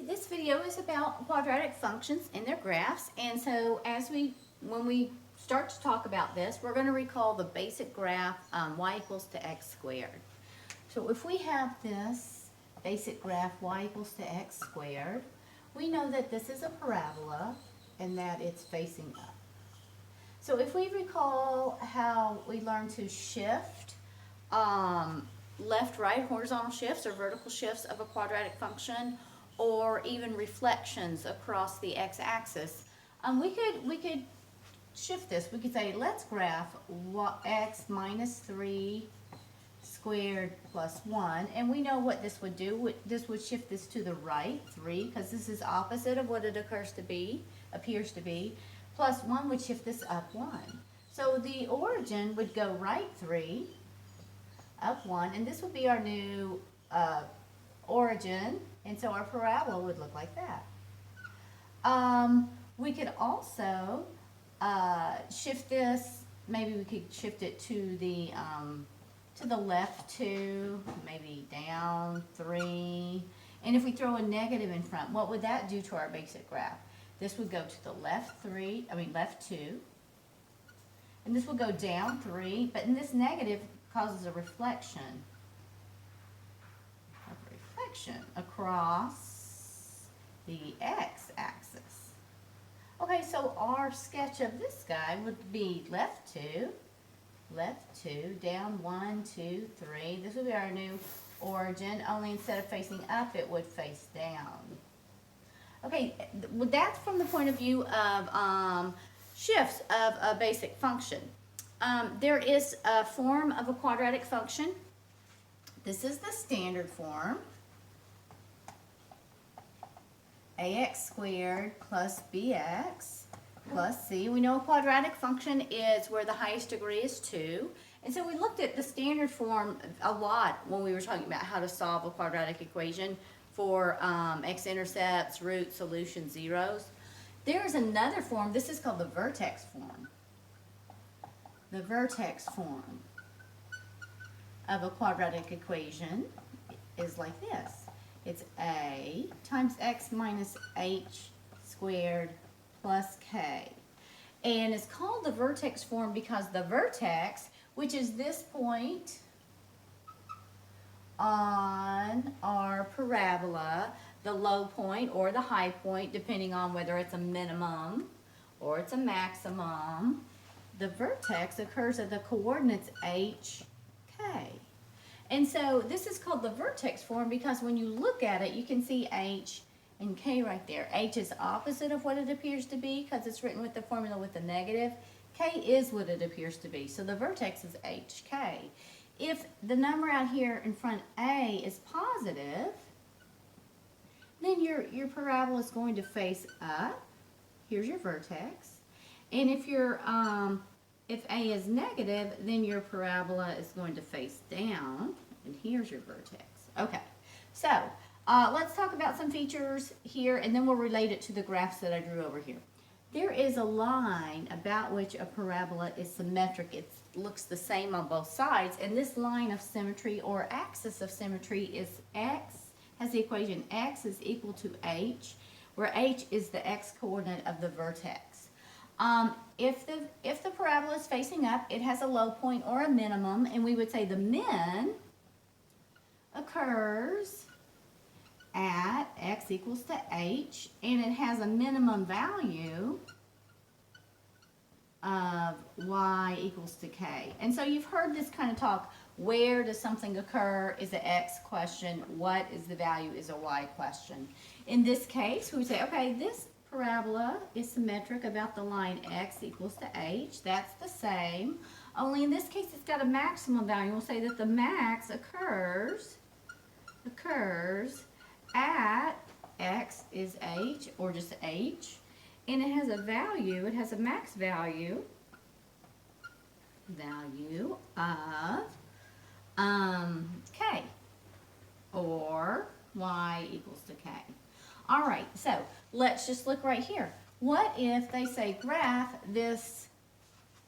This video is about quadratic functions and their graphs, and so when we start to talk about this, we're going to recall the basic graph y equals to x squared. So if we have this basic graph y equals to x squared, we know that this is a parabola and that it's facing up. So if we recall how we learned to shift left, right, horizontal shifts or vertical shifts of a quadratic function, or even reflections across the x-axis, we could shift this. We could say, let's graph x minus 3 squared plus 1, and we know what this would do. This would shift this to the right, 3, because this is opposite of what it appears to be, plus 1 would shift this up 1. So the origin would go right 3, up 1, and this would be our new origin, and so our parabola would look like that. We could also shift this. Maybe we could shift it to the left 2, maybe down 3, and if we throw a negative in front, what would that do to our basic graph? This would go to the left 2, and this would go down 3, but in this negative causes a reflection across the x-axis. Okay, so our sketch of this guy would be left 2, down 1, 2, 3. This would be our new origin, only instead of facing up, it would face down. Okay, well, that's from the point of view of shifts of a basic function. There is a form of a quadratic function. This is the standard form. ax squared plus bx plus c. We know a quadratic function is where the highest degree is 2. And so we looked at the standard form a lot when we were talking about how to solve a quadratic equation for x-intercepts, roots, solutions, zeros. There is another form. This is called the vertex form. The vertex form of a quadratic equation is like this. It's a times x minus h squared plus k. And it's called the vertex form because the vertex, which is this point on our parabola, the low point or the high point, depending on whether it's a minimum or it's a maximum, the vertex occurs at the coordinates h, k. And so this is called the vertex form because when you look at it, you can see h and k right there. H is opposite of what it appears to be because it's written with the formula with the negative. K is what it appears to be. So the vertex is hk. If the number out here in front a is positive, then your parabola is going to face up. Here's your vertex. And if if a is negative, then your parabola is going to face down, and here's your vertex. Okay, so let's talk about some features here, and then we'll relate it to the graphs that I drew over here. There is a line about which a parabola is symmetric. It looks the same on both sides, and this line of symmetry or axis of symmetry is x, has the equation x is equal to h, where h is the x coordinate of the vertex. If the parabola is facing up, it has a low point or a minimum, and we would say the min occurs at x equals to h, and it has a minimum value of y equals to k. And so you've heard this kind of talk. Where does something occur is an x question. What is the value is a y question. In this case, we would say, okay, this parabola is symmetric about the line x equals to h. That's the same. Only in this case, it's got a maximum value. We'll say that the max occurs at x is h, or just h, and it has a value, it has a max value of k, or y equals to k. All right, so let's just look right here. What if they say graph this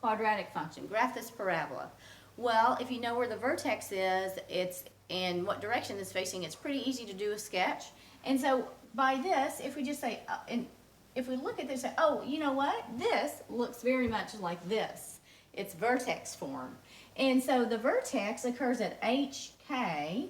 quadratic function, graph this parabola? Well, if you know where the vertex is, it's in what direction it's facing, it's pretty easy to do a sketch. And so by this, if we just say, and if we look at this, say, oh, you know what? This looks very much like this. It's vertex form. And so the vertex occurs at HK.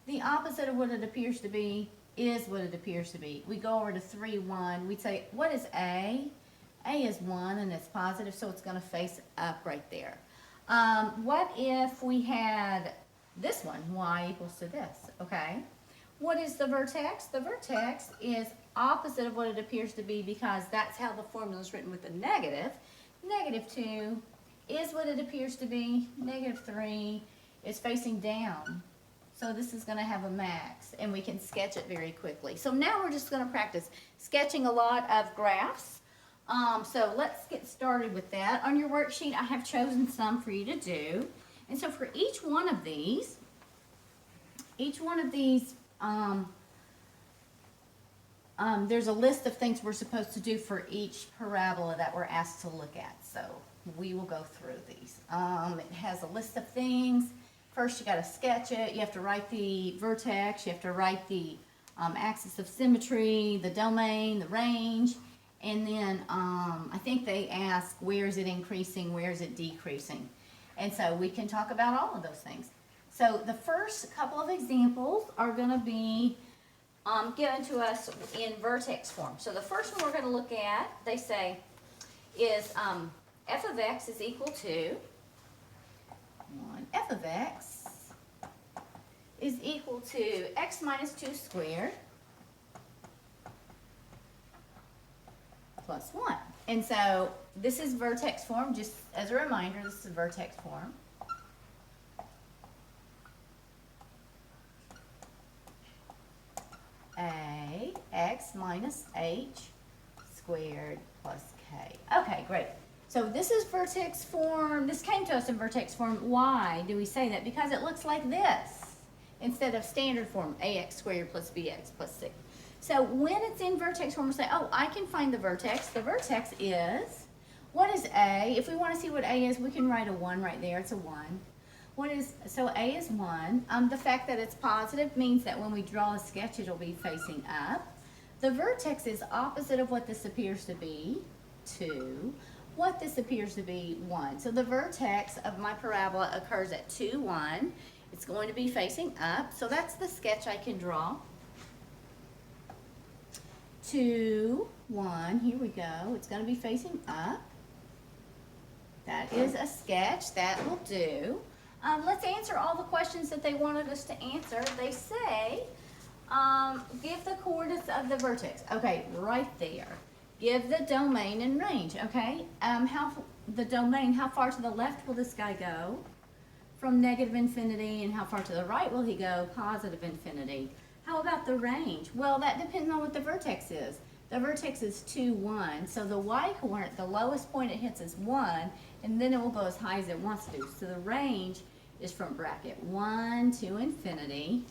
The opposite of what it appears to be is what it appears to be. We go over to 3, 1. We'd say, what is A? A is 1 and it's positive, so it's going to face up right there. What if we had this one, y equals to this, okay? What is the vertex? The vertex is opposite of what it appears to be because that's how the formula is written with a negative. -2 is what it appears to be. -3 is facing down. So this is going to have a max, and we can sketch it very quickly. So now we're just going to practice sketching a lot of graphs. So let's get started with that. On your worksheet, I have chosen some for you to do. And so for each one of these, there's a list of things we're supposed to do for each parabola that we're asked to look at. So we will go through these. It has a list of things. First, you got to sketch it. You have to write the vertex. You have to write the axis of symmetry, the domain, the range. And then I think they ask, where is it increasing, where is it decreasing? And so we can talk about all of those things. So the first couple of examples are going to be given to us in vertex form. So the first one we're going to look at, they say, is f of x is equal to 1. F of x is equal to x minus 2 squared plus 1. And so this is vertex form. Just as a reminder, this is vertex form. A x minus h squared plus k. Okay, great. So this is vertex form. This came to us in vertex form. Why do we say that? Because it looks like this instead of standard form, ax squared plus bx plus c. So when it's in vertex form, we say, oh, I can find the vertex. The vertex is, what is A? If we want to see what A is, we can write a 1 right there. It's a 1. So A is 1. The fact that it's positive means that when we draw a sketch, it'll be facing up. The vertex is opposite of what this appears to be, 2. What this appears to be, 1. So the vertex of my parabola occurs at 2, 1. It's going to be facing up. So that's the sketch I can draw. 2, 1, here we go. It's going to be facing up. That is a sketch. That will do. Let's answer all the questions that they wanted us to answer. They say, give the coordinates of the vertex. Okay, right there. Give the domain and range. Okay, the domain, how far to the left will this guy go? From -infinity, and how far to the right will he go? +infinity. How about the range? Well, that depends on what the vertex is. The vertex is 2, 1. So the y-coordinate, the lowest point it hits is 1, and then it will go as high as it wants to. So the range is from bracket 1 to infinity.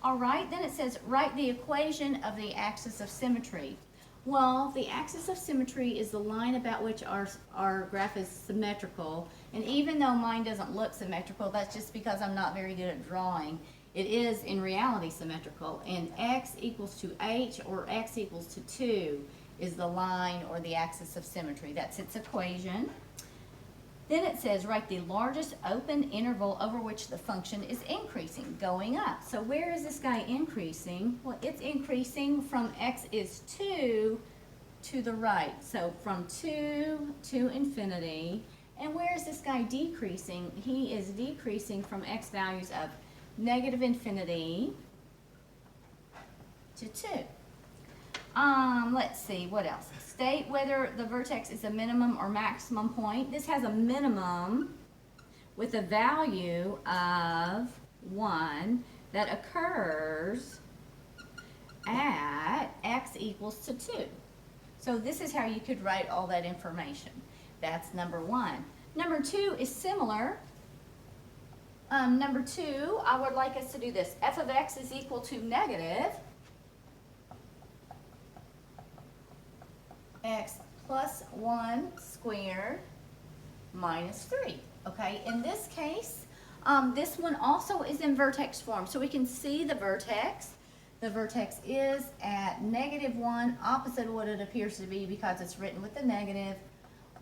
All right, then it says, write the equation of the axis of symmetry. Well, the axis of symmetry is the line about which our graph is symmetrical. And even though mine doesn't look symmetrical, that's just because I'm not very good at drawing. It is in reality symmetrical, and x equals to h or x equals to 2 is the line or the axis of symmetry. That's its equation. Then it says write the largest open interval over which the function is increasing, going up. So where is this guy increasing? Well, it's increasing from x is 2 to the right. So from 2 to infinity. And where is this guy decreasing? He is decreasing from x values of -infinity to 2. Let's see, what else? State whether the vertex is a minimum or maximum point. This has a minimum with a value of 1 that occurs at x equals to 2. So this is how you could write all that information. That's number 1. Number 2 is similar. Number 2, I would like us to do this. F of x is equal to negative x plus 1 squared minus 3. Okay, in this case, this one also is in vertex form. So we can see the vertex. The vertex is at -1, opposite of what it appears to be because it's written with the negative,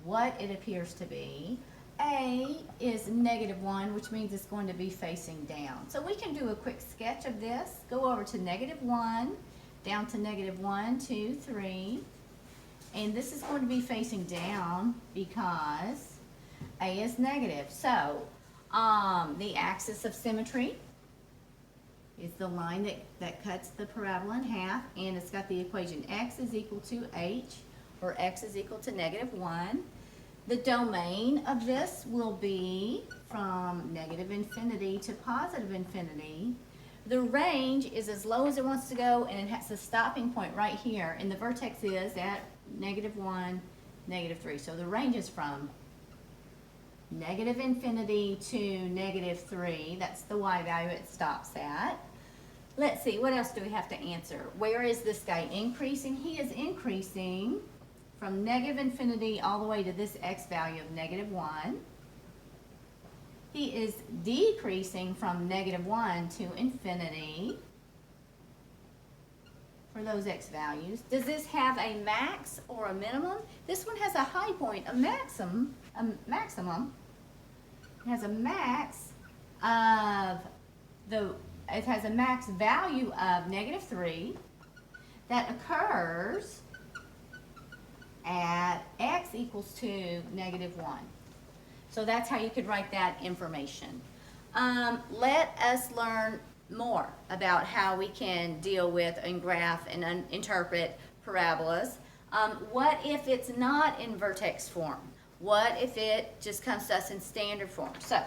what it appears to be. A is -1, which means it's going to be facing down. So we can do a quick sketch of this. Go over to -1, down to -1, 2, 3. And this is going to be facing down because A is negative. So the axis of symmetry is the line that cuts the parabola in half, and it's got the equation x is equal to h, or x is equal to -1. The domain of this will be from -infinity to +infinity. The range is as low as it wants to go, and it has a stopping point right here, and the vertex is at -1, -3. So the range is from -infinity to -3. That's the y value it stops at. Let's see, what else do we have to answer? Where is this guy increasing? He is increasing from -infinity all the way to this x value of -1. He is decreasing from -1 to infinity for those x values. Does this have a max or a minimum? This one has a high point, a maximum. It has a max of it has a max value of -3 that occurs at x equals to -1. So that's how you could write that information. Let us learn more about how we can deal with and graph and interpret parabolas. What if it's not in vertex form? What if it just comes to us in standard form? So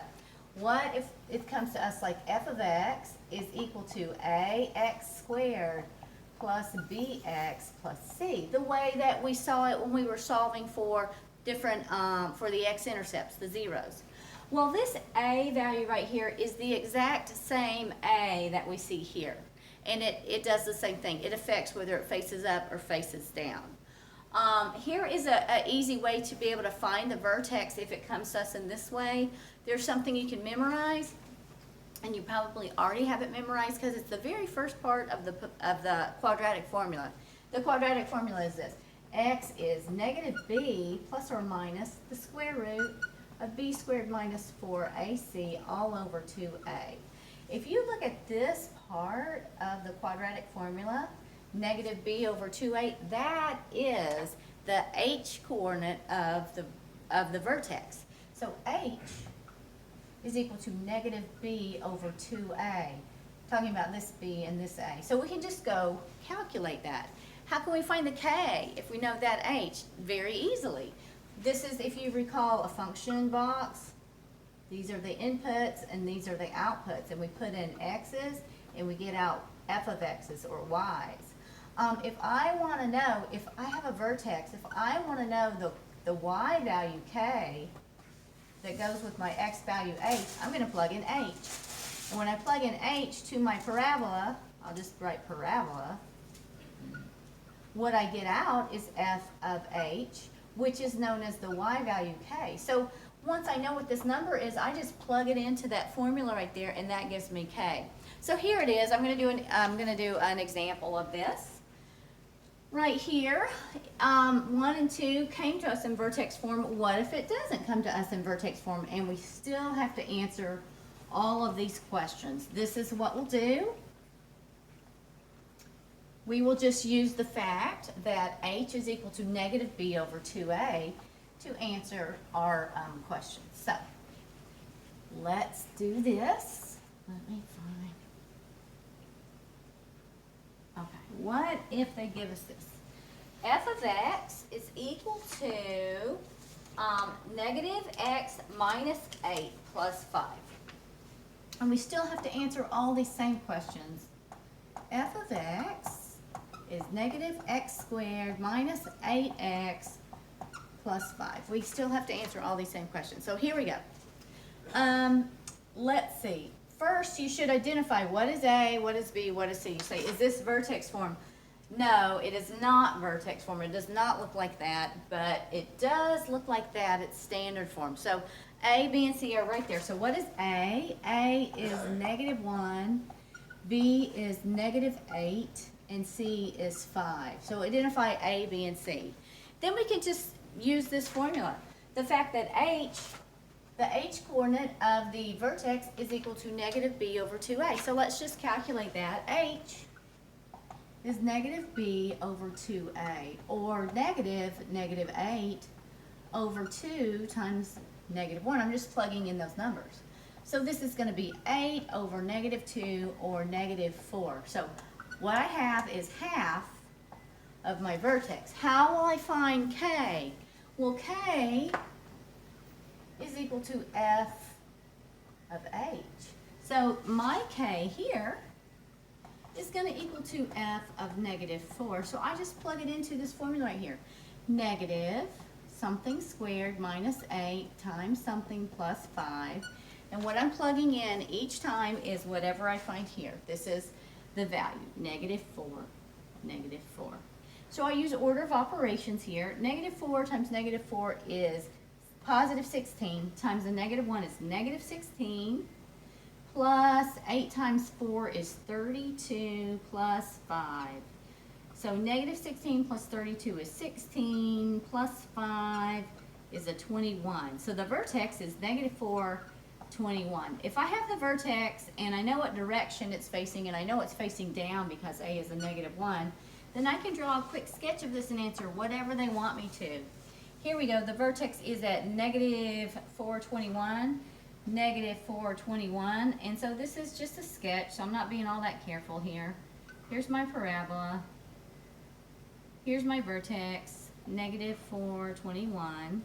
what if it comes to us like f of x is equal to ax squared plus bx plus c, the way that we saw it when we were solving for different, for the x-intercepts, the zeros. Well, this a value right here is the exact same a that we see here. And it does the same thing. It affects whether it faces up or faces down. Here is a easy way to be able to find the vertex if it comes to us in this way. There's something you can memorize, and you probably already have it memorized because it's the very first part of the quadratic formula. The quadratic formula is this: x is -b plus or minus the square root of b squared minus 4ac all over 2a. If you look at this part of the quadratic formula, -b over 2a, that is the h coordinate of the vertex. So h is equal to -b over 2a, talking about this b and this a. So we can just go calculate that. How can we find the k if we know that h? Very easily. This is, if you recall, a function box. These are the inputs and these are the outputs, and we put in x's and we get out f of x's or y's. If I want to know, if I have a vertex, if I want to know the y value k that goes with my x value h, I'm going to plug in h. And when I plug in h to my parabola, I'll just write parabola, what I get out is f of h, which is known as the y value k. So once I know what this number is, I just plug it into that formula right there, and that gives me k. So here it is. I'm going to do an example of this. Right here, 1 and 2 came to us in vertex form. What if it doesn't come to us in vertex form and we still have to answer all of these questions? This is what we'll do. We will just use the fact that h is equal to -b over 2a to answer our questions. So let's do this. Let me find. Okay, what if they give us this? F of x is equal to -x minus 8 plus 5. And we still have to answer all these same questions. F of x is -x squared minus 8x plus 5. We still have to answer all these same questions. So here we go. Let's see. First, you should identify what is A, what is B, what is C. You say, is this vertex form? No, it is not vertex form. It does not look like that, but it does look like that. It's standard form. So A, B, and C are right there. So what is A? A is -1. B is -8, and C is 5. So identify A, B, and C. Then we can just use this formula. The fact that the H coordinate of the vertex is equal to -B over 2A. So let's just calculate that. H is -B over 2A, or -8 over 2 times -1. I'm just plugging in those numbers. So this is going to be 8 over -2 or -4. So what I have is half of my vertex. How will I find K? Well, K is equal to F of H. So my K here is going to equal to F of -4. So I just plug it into this formula right here. Negative something squared minus 8 times something plus 5. And what I'm plugging in each time is whatever I find here. This is the value, -4, -4. So I use order of operations here. -4 times -4 is +16 times the -1 is -16 plus 8 times 4 is 32 plus 5. So -16 plus 32 is 16 plus 5 is a 21. So the vertex is -4, 21. If I have the vertex and I know what direction it's facing and I know it's facing down because A is a -1, then I can draw a quick sketch of this and answer whatever they want me to. Here we go. The vertex is at -4, 21, -4, 21. And so this is just a sketch, so I'm not being all that careful here. Here's my parabola. Here's my vertex, -4, 21.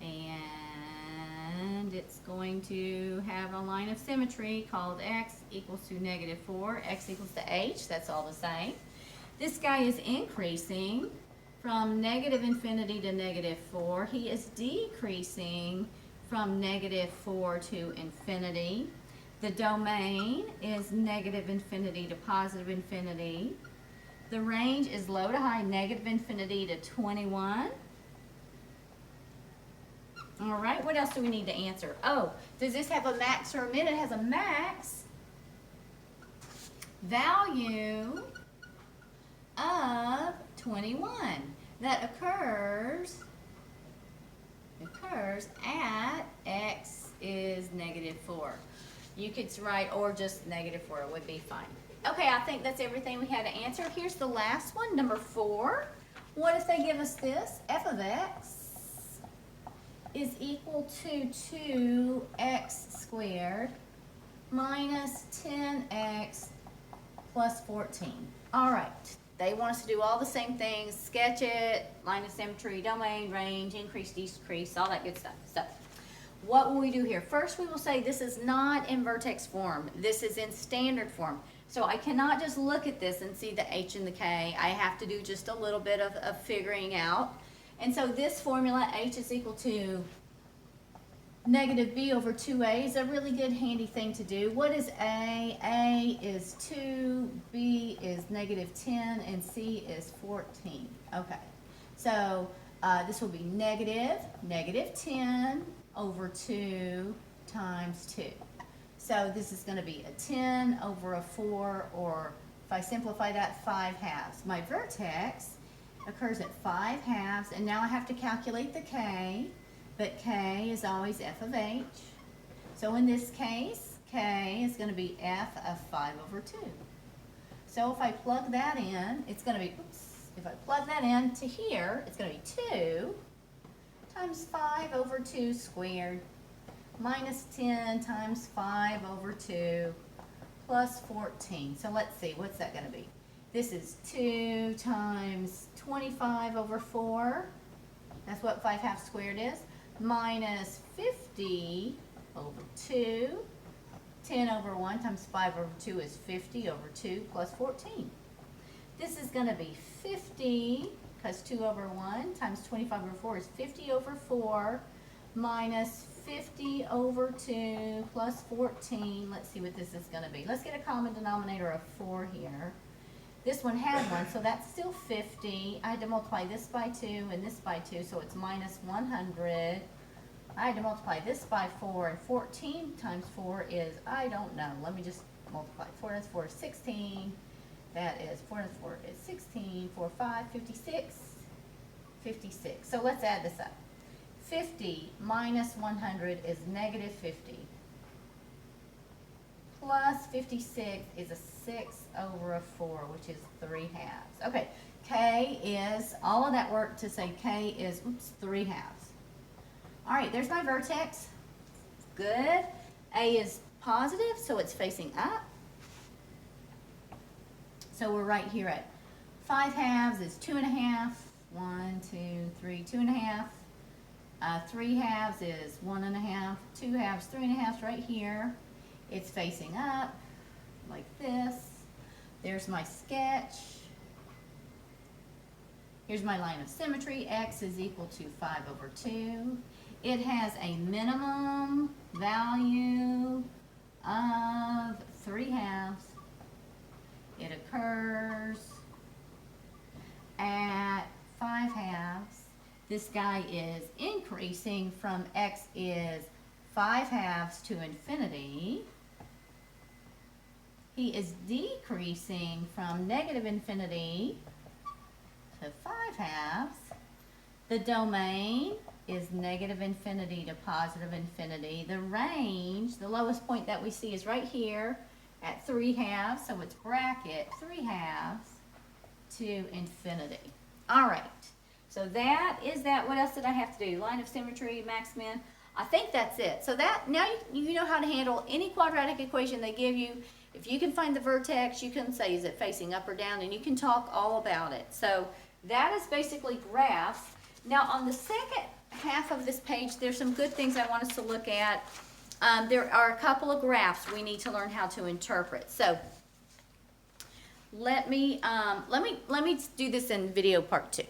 And it's going to have a line of symmetry called x equals to -4, x equals to h, that's all the same. This guy is increasing from -infinity to -4. He is decreasing from -4 to infinity. The domain is -infinity to +infinity. The range is low to high, -infinity to 21. All right, what else do we need to answer? Oh, does this have a max or a min? It has a max value of 21 that occurs at x is -4. You could write or just -4, it would be fine. Okay, I think that's everything we had to answer. Here's the last one, number 4. What if they give us this? F of x is equal to 2x squared minus 10x plus 14. All right, they want us to do all the same things, sketch it, line of symmetry, domain, range, increase, decrease, all that good stuff. So what will we do here? First, we will say this is not in vertex form. This is in standard form. So I cannot just look at this and see the h and the k. I have to do just a little bit of figuring out. And so this formula, h is equal to -b over 2a, is a really good handy thing to do. What is a? A is 2, b is -10, and c is 14. Okay, so this will be -10 over 2 times 2. So this is going to be a 10 over a 4, or if I simplify that, 5/2. My vertex occurs at 5/2, and now I have to calculate the k, but k is always f of h. So in this case, k is going to be f of 5 over 2. So if I plug that in, it's going to be, if I plug that in to here, it's going to be 2 times 5 over 2 squared minus 10 times 5 over 2 plus 14. So let's see, what's that going to be? This is 2 times 25 over 4. That's what 5/2 squared is. Minus 50 over 2. 10 over 1 times 5 over 2 is 50 over 2 plus 14. This is going to be 50, because 2 over 1 times 25 over 4 is 50 over 4 minus 50 over 2 plus 14. Let's see what this is going to be. Let's get a common denominator of 4 here. This one had 1, so that's still 50. I had to multiply this by 2 and this by 2, so it's minus 100. I had to multiply this by 4, and 14 times 4 is, I don't know. Let me just multiply. 4 times 4 is 16. That is 4 times 4 is 16. 4, 5, 56. 56. So let's add this up. 50 minus 100 is negative 50. Plus 56 is a 6 over a 4, which is 3 halves. Okay, K is, all of that work to say K is, 3 halves. All right, there's my vertex. Good. A is positive, so it's facing up. So we're right here at 5 halves is 2 1/2. 1, 2, 3, 2 1/2. 3 halves is 1 1/2. 2 halves, 3 1/2 right here. It's facing up like this. There's my sketch. Here's my line of symmetry. X is equal to 5 over 2. It has a minimum value of 3 halves. It occurs at 5 halves. This guy is increasing from X is 5 halves to infinity. He is decreasing from negative infinity to 5 halves. The domain is negative infinity to positive infinity. The range, the lowest point that we see is right here at 3 halves, so it's bracket 3 halves to infinity. All right, so that is that. What else did I have to do? Line of symmetry, max min. I think that's it. So that, now you know how to handle any quadratic equation they give you. If you can find the vertex, you can say, is it facing up or down? And you can talk all about it. So that is basically graphs. Now on the second half of this page, there's some good things I want us to look at. There are a couple of graphs we need to learn how to interpret. So let me do this in video part 2.